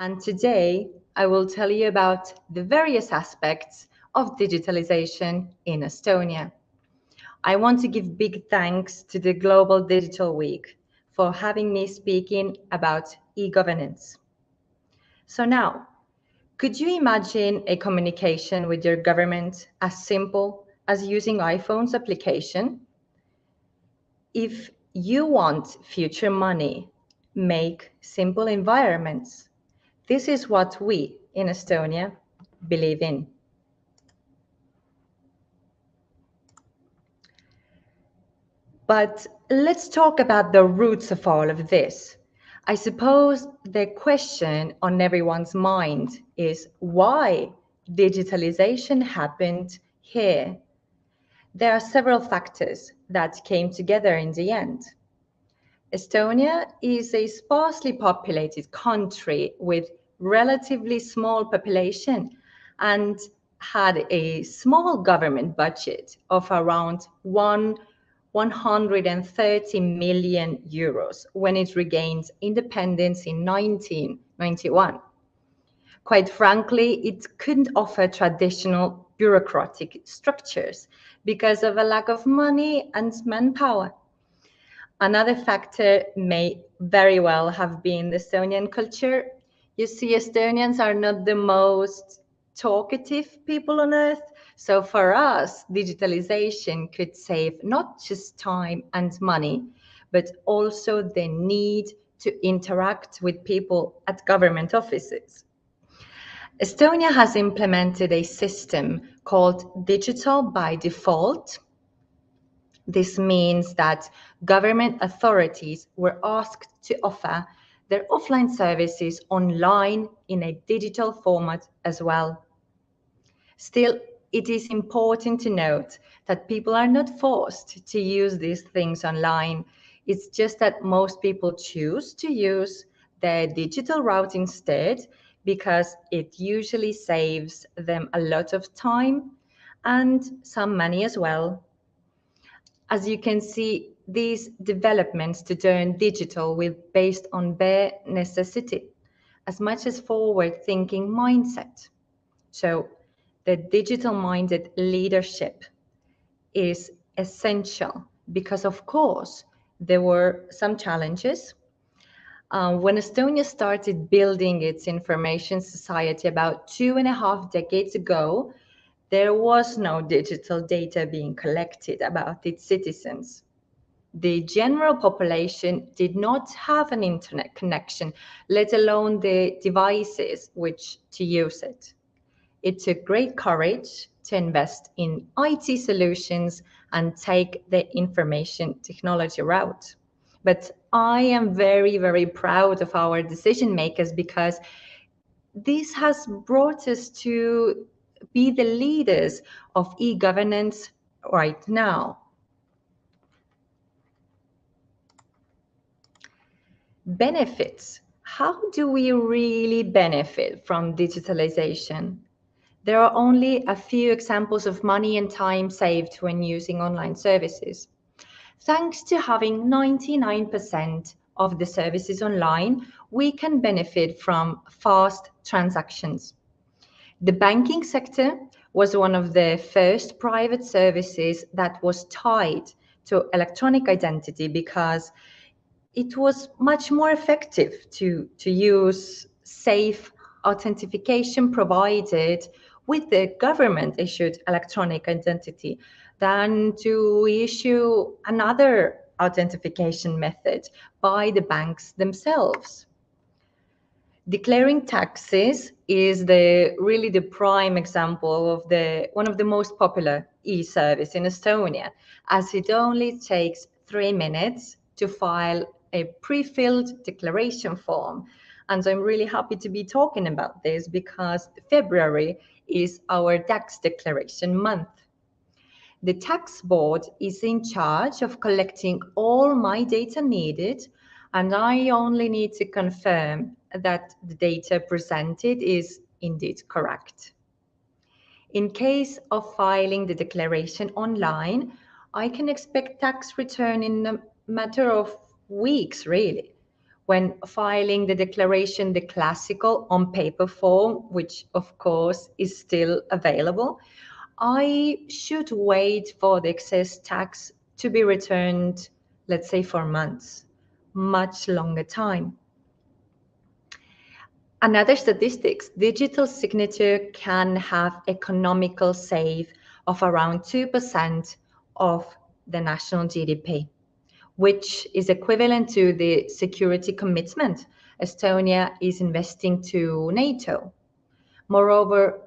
and today I will tell you about the various aspects of digitalization in Estonia. I want to give big thanks to the Global Digital Week for having me speaking about e-governance. So now, could you imagine a communication with your government as simple as using iPhone's application? If you want future money, make simple environments. This is what we in Estonia believe in. But let's talk about the roots of all of this. I suppose the question on everyone's mind is why digitalization happened here. There are several factors that came together in the end. Estonia is a sparsely populated country with relatively small population and had a small government budget of around 130 million euros when it regained independence in 1991. Quite frankly, it couldn't offer traditional bureaucratic structures because of a lack of money and manpower. Another factor may very well have been the Estonian culture. You see, Estonians are not the most talkative people on earth. So for us, digitalization could save not just time and money, but also the need to interact with people at government offices. Estonia has implemented a system called Digital by Default. This means that government authorities were asked to offer their offline services online in a digital format as well. Still, it is important to note that people are not forced to use these things online. It's just that most people choose to use the digital route instead because it usually saves them a lot of time and some money as well. As you can see, these developments to turn digital were based on bare necessity, as much as forward-thinking mindset. So the digital-minded leadership is essential because, of course, there were some challenges. When Estonia started building its information society about 2.5 decades ago, there was no digital data being collected about its citizens. The general population did not have an internet connection, let alone the devices which to use it. It took great courage to invest in IT solutions and take the information technology route. But I am very, very proud of our decision makers because this has brought us to be the leaders of e-governance right now. Benefits. How do we really benefit from digitalization? There are only a few examples of money and time saved when using online services. Thanks to having 99% of the services online, we can benefit from fast transactions. The banking sector was one of the first private services that was tied to electronic identity because it was much more effective to use safe authentication provided with the government issued electronic identity than to issue another authentication method by the banks themselves. Declaring taxes is really the prime example of one of the most popular e-service in Estonia, as it only takes 3 minutes to file a pre-filled declaration form. And so I'm really happy to be talking about this because February is our tax declaration month. The tax board is in charge of collecting all my data needed, and I only need to confirm that the data presented is indeed correct. In case of filing the declaration online, I can expect tax return in a matter of weeks, really. when filing the declaration, the classical on paper form, which of course is still available, I should wait for the excess tax to be returned, let's say for months, much longer time. Another statistics, digital signature can have economical save of around 2% of the national GDP, which is equivalent to the security commitment Estonia is investing to NATO. Moreover,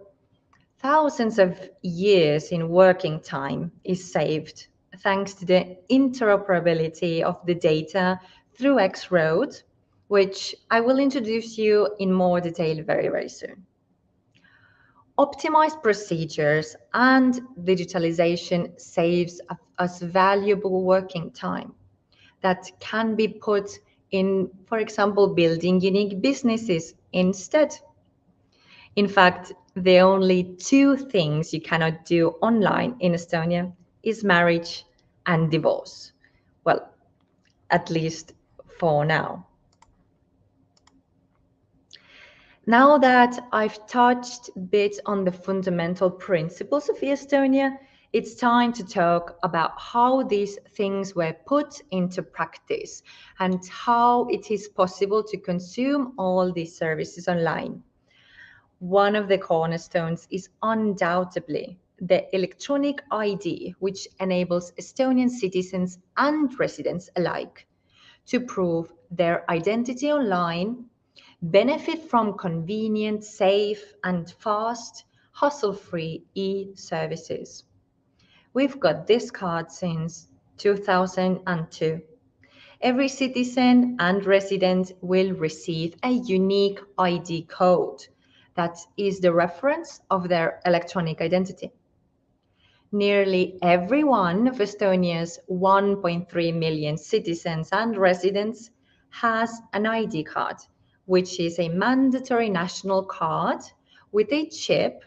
thousands of years in working time is saved thanks to the interoperability of the data through X-Road, which I will introduce you in more detail very, very soon. Optimized procedures and digitalization saves us valuable working time that can be put in, for example, building unique businesses instead. In fact, the only two things you cannot do online in Estonia is marriage and divorce. Well, at least for now. Now that I've touched a bit on the fundamental principles of Estonia, it's time to talk about how these things were put into practice and how it is possible to consume all these services online. One of the cornerstones is undoubtedly the electronic ID, which enables Estonian citizens and residents alike to prove their identity online, benefit from convenient, safe, and fast, hassle-free e-services. We've got this card since 2002. Every citizen and resident will receive a unique ID code that is the reference of their electronic identity. Nearly every one of Estonia's 1.3 million citizens and residents has an ID card, which is a mandatory national card with a chip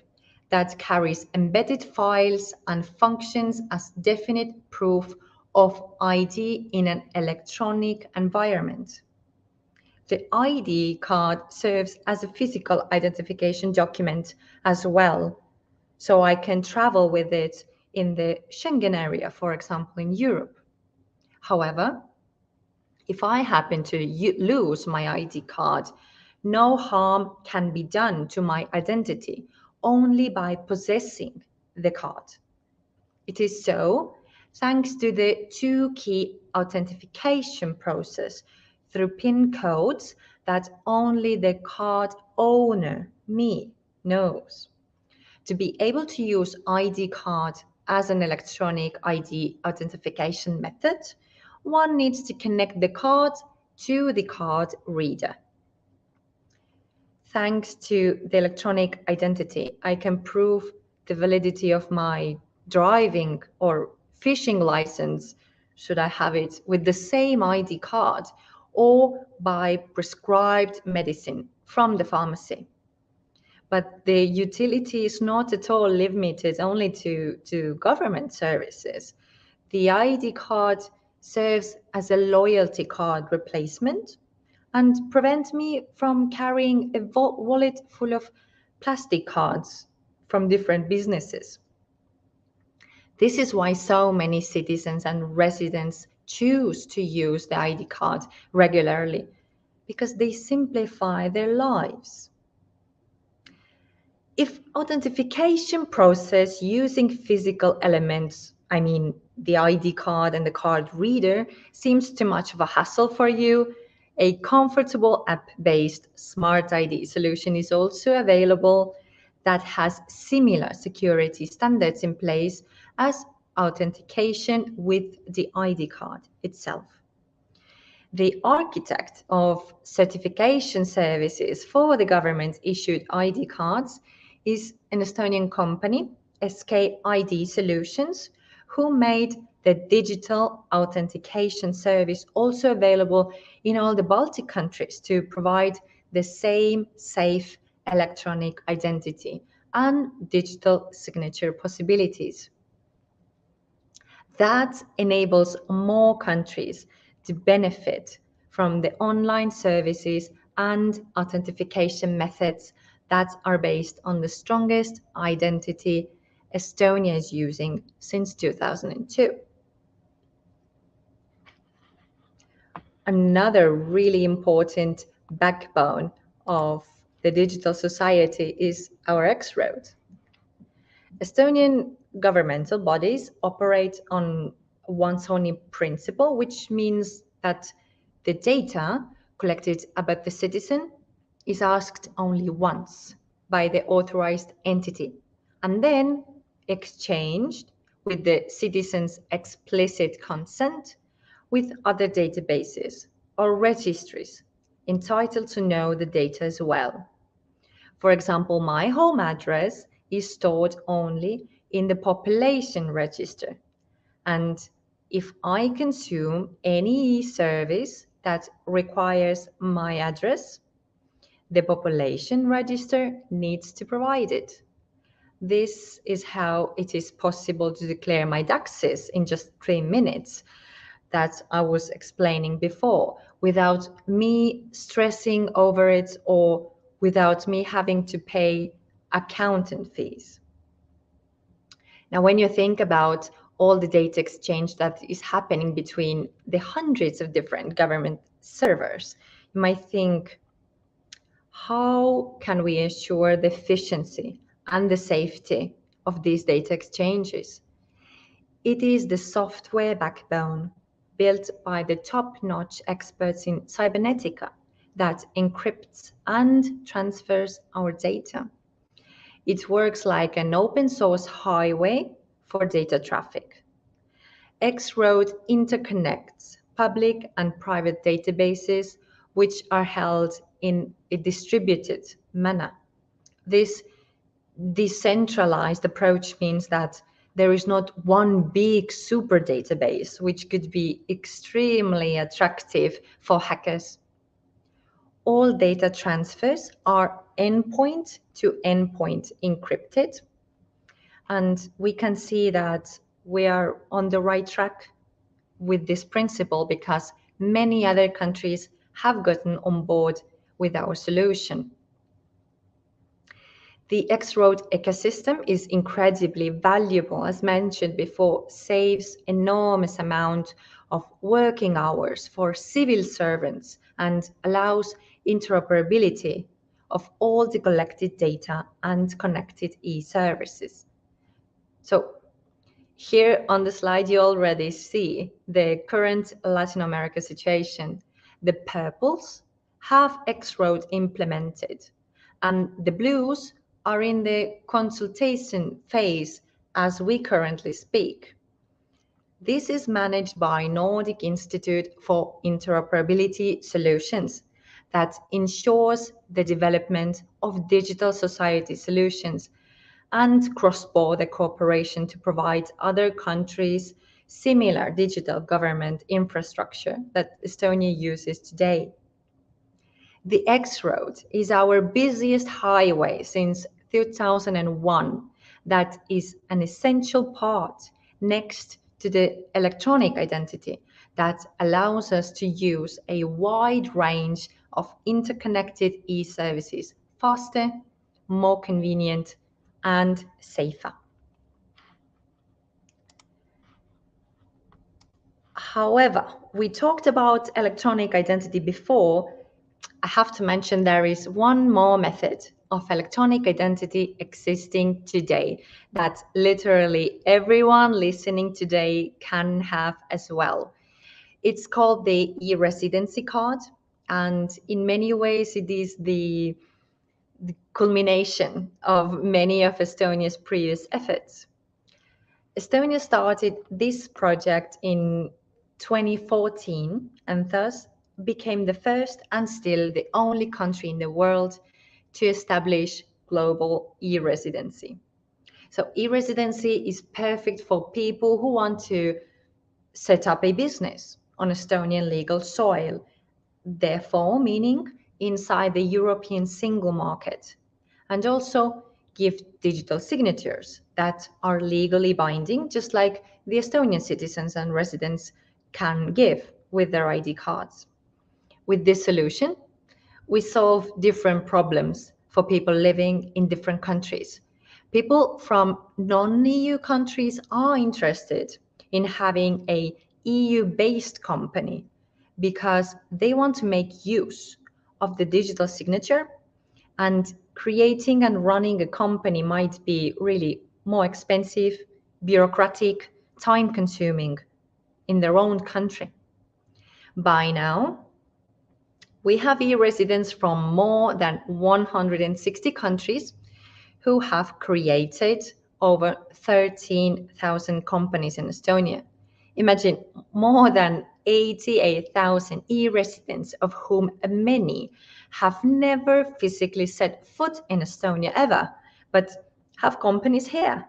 that carries embedded files and functions as definite proof of ID in an electronic environment. The ID card serves as a physical identification document as well, so I can travel with it in the Schengen area, for example, in Europe. However, if I happen to lose my ID card, no harm can be done to my identity only by possessing the card. It is so thanks to the two-key authentication process through PIN codes that only the card owner, me, knows. To be able to use ID card as an electronic ID authentication method, one needs to connect the card to the card reader. Thanks to the electronic identity, I can prove the validity of my driving or fishing license, should I have it, with the same ID card or by prescribed medicine from the pharmacy. But the utility is not at all limited only to government services. The ID card serves as a loyalty card replacement and prevent me from carrying a wallet full of plastic cards from different businesses. This is why so many citizens and residents choose to use the ID card regularly, because they simplify their lives. If authentication process using physical elements, I mean the ID card and the card reader, seems too much of a hassle for you, a comfortable app-based smart ID solution is also available that has similar security standards in place as authentication with the ID card itself. The architect of certification services for the government-issued ID cards is an Estonian company, SK-ID Solutions, who made the digital authentication service also available in all the Baltic countries to provide the same safe electronic identity and digital signature possibilities. That enables more countries to benefit from the online services and authentication methods that are based on the strongest identity Estonia is using since 2002. Another really important backbone of the digital society is our X-Road. Estonian governmental bodies operate on once only principle, which means that the data collected about the citizen is asked only once by the authorized entity and then exchanged with the citizen's explicit consent with other databases or registries entitled to know the data as well. For example, my home address is stored only in the population register. And if I consume any service that requires my address, the population register needs to provide it. This is how it is possible to declare my taxes in just 3 minutes that I was explaining before, without me stressing over it or without me having to pay accountant fees. Now, when you think about all the data exchange that is happening between the hundreds of different government servers, you might think, how can we ensure the efficiency and the safety of these data exchanges? It is the software backbone built by the top-notch experts in cybernetica that encrypts and transfers our data. It works like an open source highway for data traffic. X-Road interconnects public and private databases which are held in a distributed manner. This decentralized approach means that there is not one big super database, which could be extremely attractive for hackers. All data transfers are endpoint to endpoint encrypted. And we can see that we are on the right track with this principle because many other countries have gotten on board with our solution. The X-Road ecosystem is incredibly valuable, as mentioned before, saves enormous amount of working hours for civil servants and allows interoperability of all the collected data and connected e-services. So here on the slide, you already see the current Latin America situation. The purples have X-Road implemented, and the blues are in the consultation phase as we currently speak. This is managed by Nordic Institute for Interoperability Solutions that ensures the development of digital society solutions and cross-border cooperation to provide other countries similar digital government infrastructure that Estonia uses today. The X-Road is our busiest highway since 2001 that is an essential part next to the electronic identity that allows us to use a wide range of interconnected e-services faster, more convenient, and safer. However, we talked about electronic identity before. I have to mention there is one more method of electronic identity existing today that literally everyone listening today can have as well. It's called the e-residency card, and in many ways it is the culmination of many of Estonia's previous efforts. Estonia started this project in 2014 and thus became the first and still the only country in the world to establish global e-residency. So e-residency is perfect for people who want to set up a business on Estonian legal soil, therefore meaning inside the European single market, and also give digital signatures that are legally binding, just like the Estonian citizens and residents can give with their ID cards. With this solution, we solve different problems for people living in different countries. People from non-EU countries are interested in having a EU-based company because they want to make use of the digital signature, and creating and running a company might be really more expensive, bureaucratic, time-consuming in their own country. By now, we have e-residents from more than 160 countries who have created over 13,000 companies in Estonia. Imagine more than 88,000 e-residents, of whom many have never physically set foot in Estonia ever, but have companies here.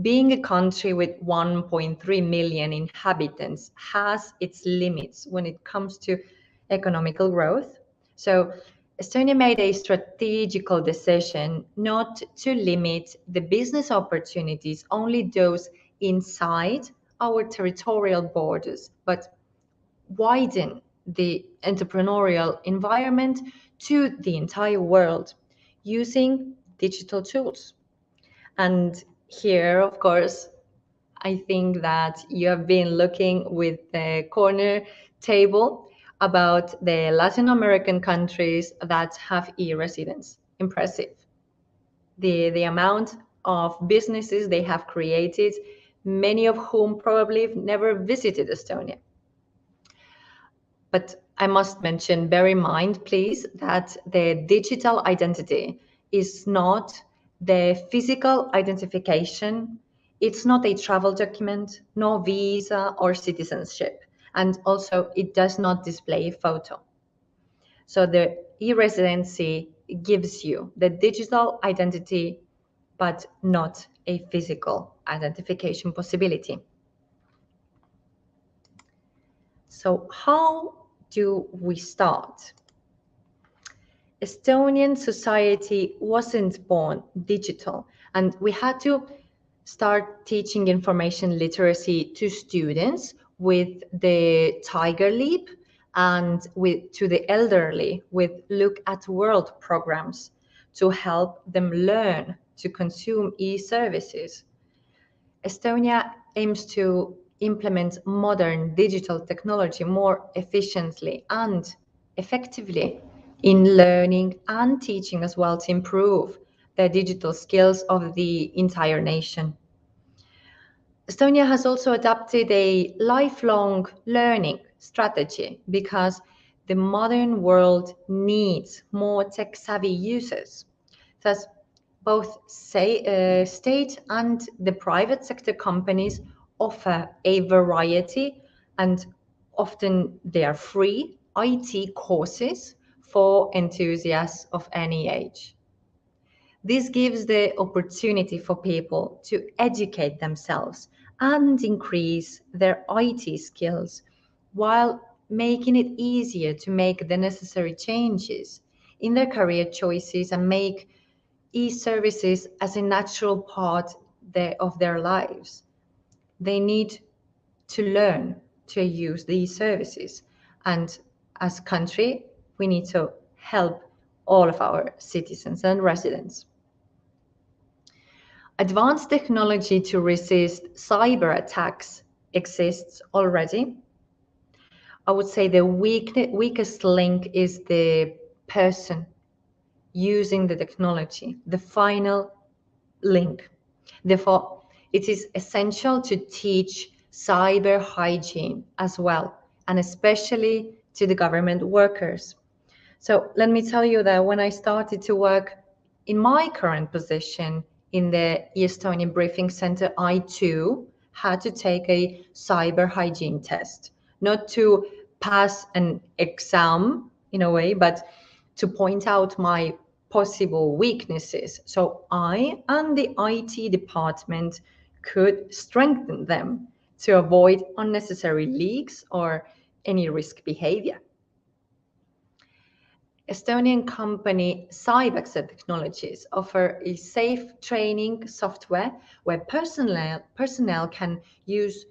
Being a country with 1.3 million inhabitants has its limits when it comes to economical growth. So Estonia made a strategical decision not to limit the business opportunities only those inside our territorial borders, but widen the entrepreneurial environment to the entire world using digital tools. And here, of course, I think that you have been looking with the corner table about the Latin American countries that have e-residents. Impressive. The amount of businesses they have created, many of whom probably never visited Estonia. But I must mention, bear in mind, please, that the digital identity is not the physical identification. It's not a travel document, no visa or citizenship. And also, it does not display a photo. So the e-residency gives you the digital identity, but not a physical identification possibility. So how do we start? Estonian society wasn't born digital, and we had to start teaching information literacy to students with the Tiger Leap and to the elderly with Look at World programs to help them learn to consume e-services. Estonia aims to implement modern digital technology more efficiently and effectively in learning and teaching as well, to improve the digital skills of the entire nation. Estonia has also adopted a lifelong learning strategy because the modern world needs more tech-savvy users. Thus, both state and the private sector companies offer a variety, and often they are free, IT courses for enthusiasts of any age. This gives the opportunity for people to educate themselves and increase their IT skills while making it easier to make the necessary changes in their career choices and make e-services as a natural part of their lives. They need to learn to use these services. And as a country, we need to help all of our citizens and residents. Advanced technology to resist cyber attacks exists already. I would say the weakest link is the person using the technology, the final link. Therefore, it is essential to teach cyber hygiene as well, and especially to the government workers. So let me tell you that when I started to work in my current position in the Estonian Briefing Center, I too had to take a cyber hygiene test, not to pass an exam in a way, but to point out my possible weaknesses. So I and the IT department could strengthen them to avoid unnecessary leaks or any risk behavior. Estonian company Cybex Technologies offer a safe training software where personnel can use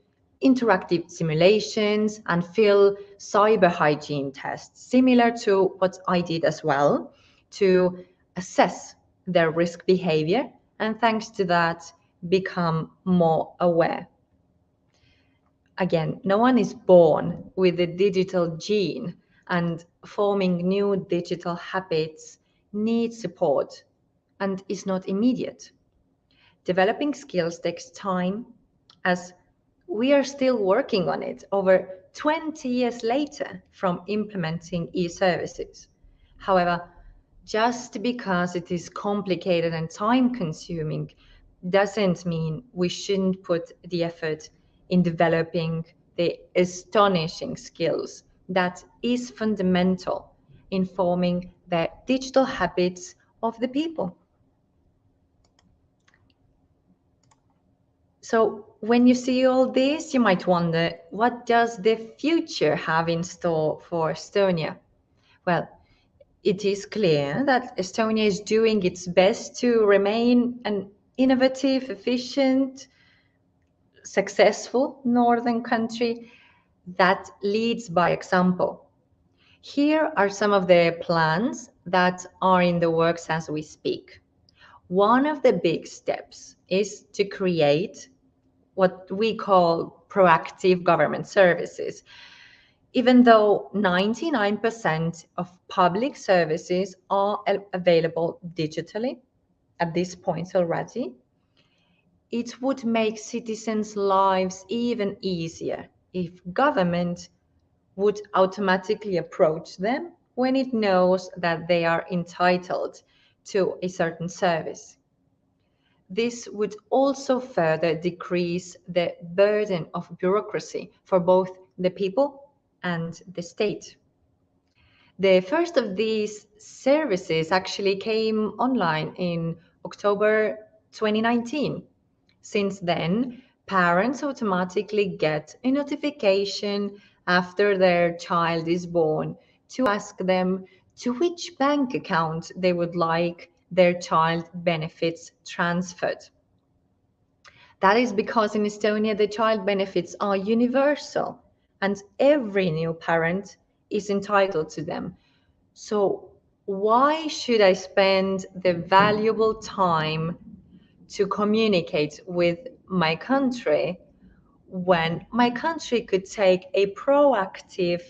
interactive simulations, and fill cyber hygiene tests, similar to what I did as well, to assess their risk behavior, and thanks to that, become more aware. Again, no one is born with a digital gene, and forming new digital habits needs support and is not immediate. Developing skills takes time, as we are still working on it over 20 years later from implementing e-services. However, just because it is complicated and time-consuming doesn't mean we shouldn't put the effort in developing the astonishing skills that is fundamental in forming the digital habits of the people. So when you see all this, you might wonder, what does the future have in store for Estonia? Well, it is clear that Estonia is doing its best to remain an innovative, efficient, successful northern country that leads by example. Here are some of the plans that are in the works as we speak. One of the big steps is to create what we call proactive government services. Even though 99% of public services are available digitally at this point already, it would make citizens' lives even easier if government would automatically approach them when it knows that they are entitled to a certain service. This would also further decrease the burden of bureaucracy for both the people and the state. The first of these services actually came online in October 2019. Since then, parents automatically get a notification after their child is born to ask them to which bank account they would like their child benefits transferred. That is because in Estonia, the child benefits are universal and every new parent is entitled to them. So why should I spend the valuable time to communicate with my country when my country could take a proactive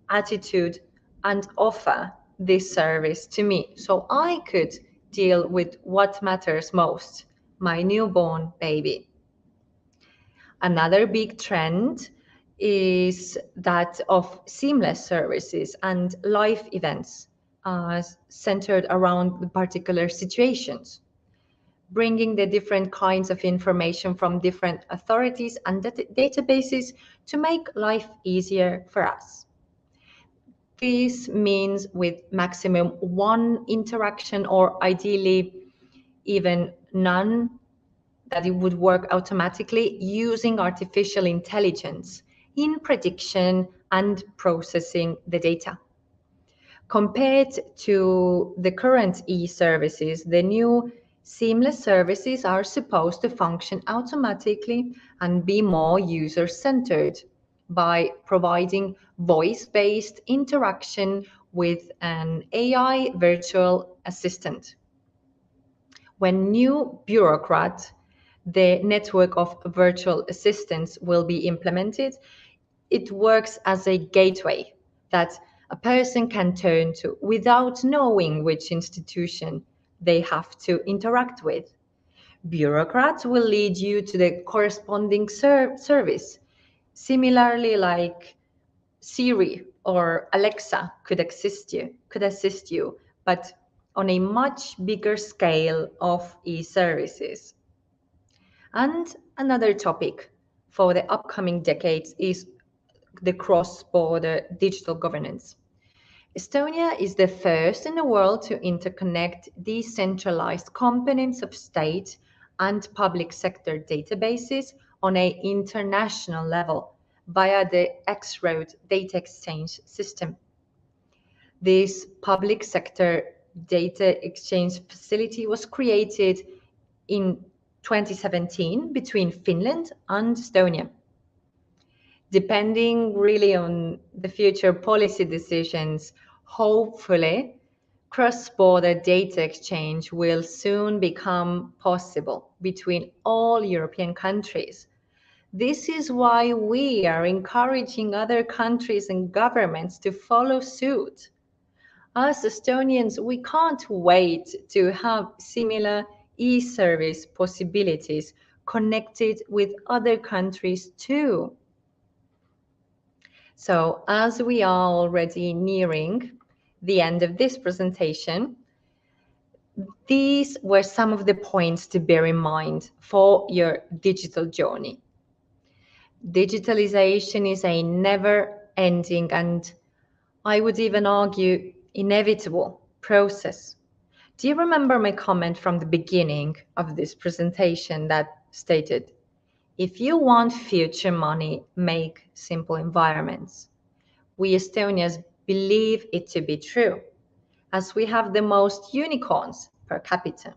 attitude and offer this service to me so I could deal with what matters most, my newborn baby? Another big trend is that of seamless services and live events centered around particular situations, bringing the different kinds of information from different authorities and databases to make life easier for us. This means with maximum one interaction or ideally even none, that it would work automatically using artificial intelligence in prediction and processing the data. Compared to the current e-services, the new seamless services are supposed to function automatically and be more user-centered by providing voice-based interaction with an AI virtual assistant. When new bureaucrat, the network of virtual assistants will be implemented, it works as a gateway that a person can turn to without knowing which institution they have to interact with. Bureaucrats will lead you to the corresponding service. Similarly, like Siri or Alexa could assist you, but on a much bigger scale of e-services. And another topic for the upcoming decades is the cross-border digital governance. Estonia is the first in the world to interconnect decentralized components of state and public sector databases on an international level via the X-Road data exchange system. This public sector data exchange facility was created in 2017 between Finland and Estonia. Depending really on the future policy decisions, hopefully, cross-border data exchange will soon become possible between all European countries. This is why we are encouraging other countries and governments to follow suit. Us Estonians, we can't wait to have similar e-service possibilities connected with other countries too. So as we are already nearing the end of this presentation, these were some of the points to bear in mind for your digital journey. Digitalization is a never-ending and I would even argue inevitable process. Do you remember my comment from the beginning of this presentation that stated, if you want future money, make simple environments? We Estonians believe it to be true, as we have the most unicorns per capita.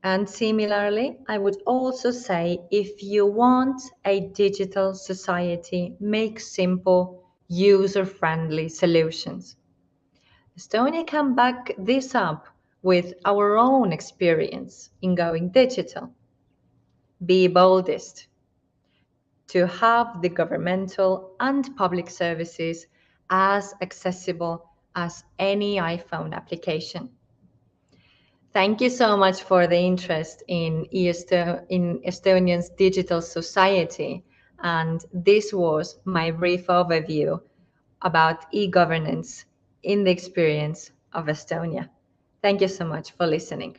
And similarly, I would also say, if you want a digital society, make simple, user-friendly solutions. Estonia can back this up with our own experience in going digital. Be boldest to have the governmental and public services as accessible as any iPhone application. Thank you so much for the interest in Estonia's digital society. And this was my brief overview about e-governance in the experience of Estonia. Thank you so much for listening.